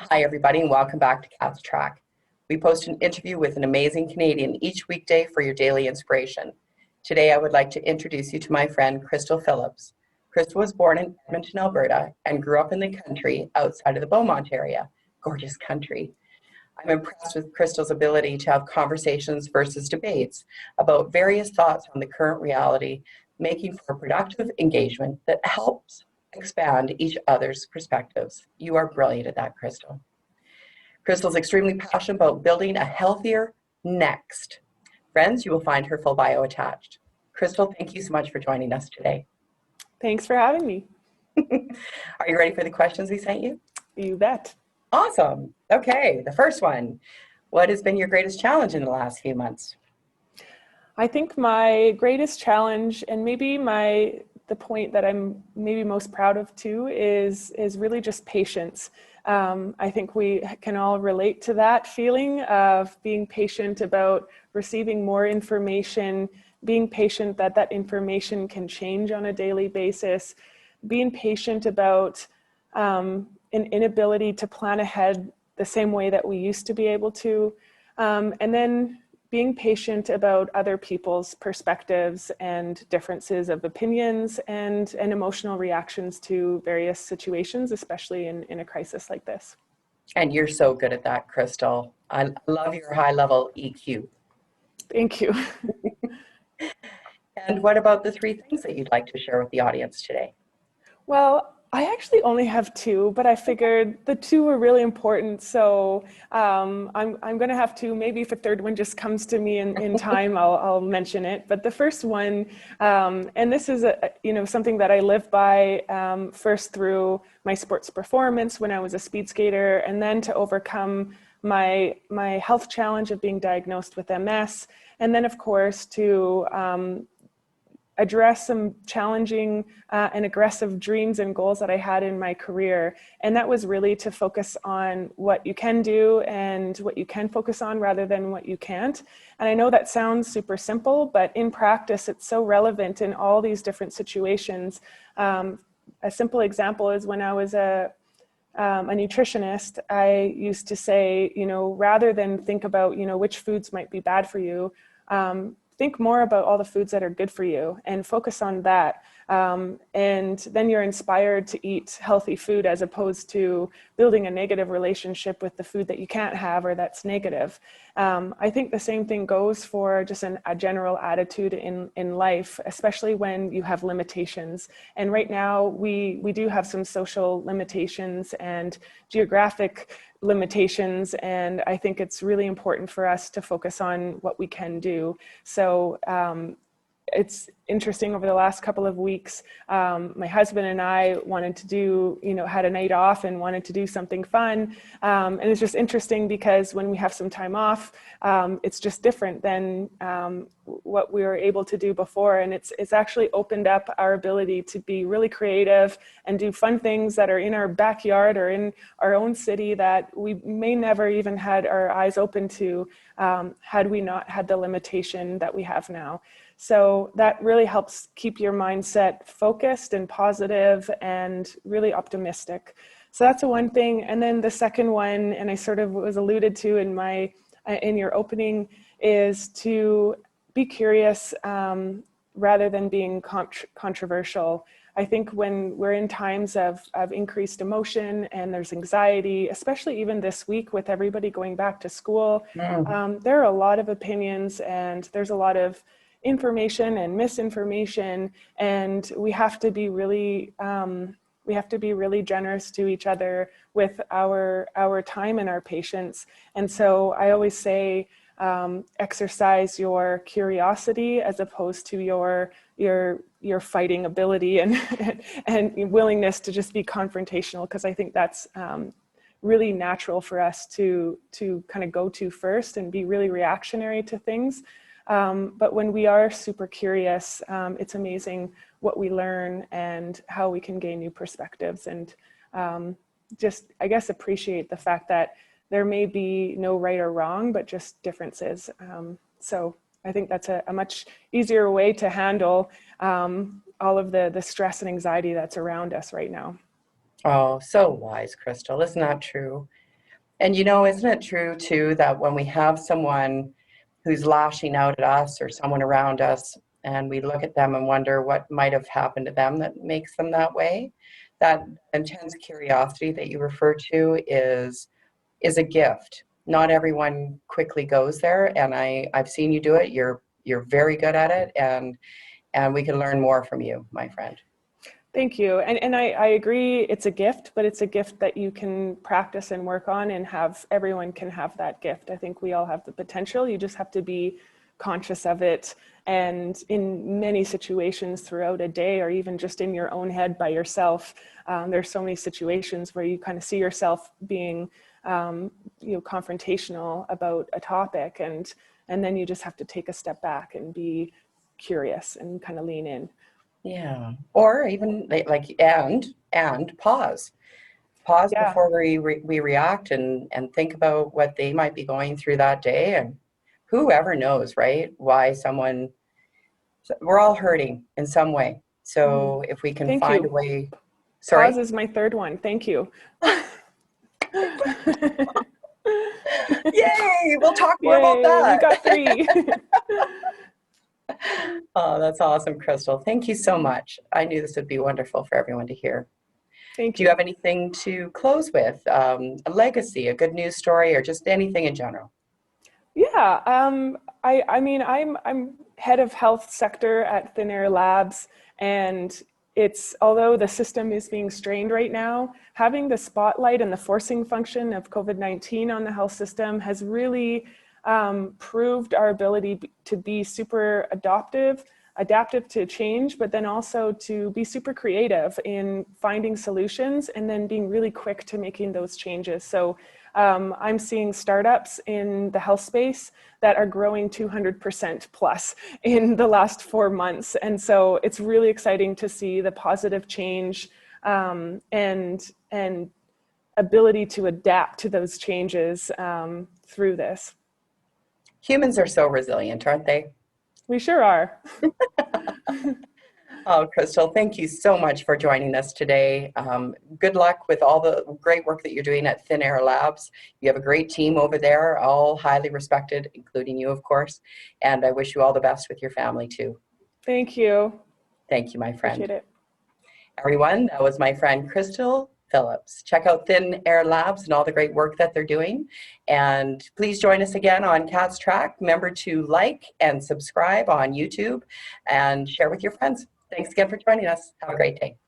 Hi, everybody, and welcome back to Cat's Track. We post an interview with an amazing Canadian each weekday for your daily inspiration. Today, I would like to introduce you to my friend, Crystal Phillips. Crystal was born in Edmonton, Alberta, and grew up in the country outside of the Beaumont area. Gorgeous country. I'm impressed with Crystal's ability to have conversations versus debates about various thoughts on the current reality, making for productive engagement that helps expand each other's perspectives. You are brilliant at that, Crystal. Crystal's extremely passionate about building a healthier next. Friends, you will find her full bio attached. Crystal, thank you so much for joining us today. Thanks for having me. Are you ready for the questions we sent you? You bet. Awesome. Okay, the first one. What has been your greatest challenge in the last few months? I think my greatest challenge, and maybe the point that I'm maybe most proud of too, is really just patience. I think we can all relate to that feeling of being patient about receiving more information, being patient that that information can change on a daily basis, being patient about an inability to plan ahead the same way that we used to be able to, and then being patient about other people's perspectives and differences of opinions and emotional reactions to various situations, especially in a crisis like this. And you're so good at that, Crystal. I love your high level EQ. Thank you. And what about the three things that you'd like to share with the audience today? Well, I actually only have two, but I figured the two were really important. So I'm going to have two. Maybe if a third one just comes to me in time, I'll mention it. But the first one, and this is something that I live by first through my sports performance when I was a speed skater, and then to overcome my health challenge of being diagnosed with MS, and then of course to address some challenging and aggressive dreams and goals that I had in my career. And that was really to focus on what you can do and what you can focus on rather than what you can't. And I know that sounds super simple, but in practice, it's so relevant in all these different situations. A simple example is when I was a nutritionist, I used to say, rather than think about, which foods might be bad for you, think more about all the foods that are good for you and focus on that. And then you're inspired to eat healthy food as opposed to building a negative relationship with the food that you can't have or that's negative. I think the same thing goes for just a general attitude in life, especially when you have limitations. And right now we do have some social limitations and geographic limitations, and I think it's really important for us to focus on what we can do. So it's interesting, over the last couple of weeks, my husband and I wanted to do, had a night off and wanted to do something fun. And it's just interesting because when we have some time off, it's just different than what we were able to do before. And it's actually opened up our ability to be really creative and do fun things that are in our backyard or in our own city that we may never even had our eyes open to had we not had the limitation that we have now. So that really helps keep your mindset focused and positive and really optimistic. So that's the one thing. And then the second one, and I sort of was alluded to in your opening, is to be curious rather than being controversial. I think when we're in times of increased emotion and there's anxiety, especially even this week with everybody going back to school, there are a lot of opinions and there's a lot of information and misinformation, and we have to be really generous to each other with our time and our patience. And so I always say, exercise your curiosity as opposed to your fighting ability and willingness to just be confrontational, because I think that's really natural for us to kind of go to first and be really reactionary to things. But when we are super curious, it's amazing what we learn and how we can gain new perspectives, and just, I guess, appreciate the fact that there may be no right or wrong, but just differences. So I think that's a much easier way to handle all of the stress and anxiety that's around us right now. Oh, so wise, Crystal. Isn't that true? And you know, isn't it true too that when we have someone who's lashing out at us or someone around us, and we look at them and wonder what might have happened to them that makes them that way, that intense curiosity that you refer to is a gift. Not everyone quickly goes there, and I've seen you do it. You're very good at it, and we can learn more from you, my friend. Thank you. And I agree, it's a gift, but it's a gift that you can practice and work on, and everyone can have that gift. I think we all have the potential. You just have to be conscious of it. And in many situations throughout a day, or even just in your own head by yourself, there's so many situations where you kind of see yourself being confrontational about a topic, and then you just have to take a step back and be curious and kind of lean in. Yeah. Or even like and pause. Pause Yeah. before we react and think about what they might be going through that day. And whoever knows, right? Why we're all hurting in some way. So if we can Thank find a you. way. Sorry. Pause is my third one. Thank you. Yay! We'll talk more about Yay, we that. got 3. Oh, that's awesome, Crystal. Thank you so much. I knew this would be wonderful for everyone to hear. Thank Do you you. have anything to close with? A legacy, a good news story, or just anything in general? Yeah, I mean, I'm head of health sector at Thin Air Labs, and although the system is being strained right now, having the spotlight and the forcing function of COVID-19 on the health system has really proved our ability to be super adaptive to change, but then also to be super creative in finding solutions and then being really quick to making those changes. So I'm seeing startups in the health space that are growing 200% plus in the last 4 months. And so it's really exciting to see the positive change and ability to adapt to those changes through this. Humans are so resilient, aren't they? We sure are. Oh, Crystal, thank you so much for joining us today. Good luck with all the great work that you're doing at Thin Air Labs. You have a great team over there, all highly respected, including you, of course. And I wish you all the best with your family, too. Thank you. Thank you, my friend. Appreciate it. Everyone, that was my friend Crystal Phillips. Check out Thin Air Labs and all the great work that they're doing. And please join us again on Cat's Track. Remember to like and subscribe on YouTube and share with your friends. Thanks again for joining us. Have a great day.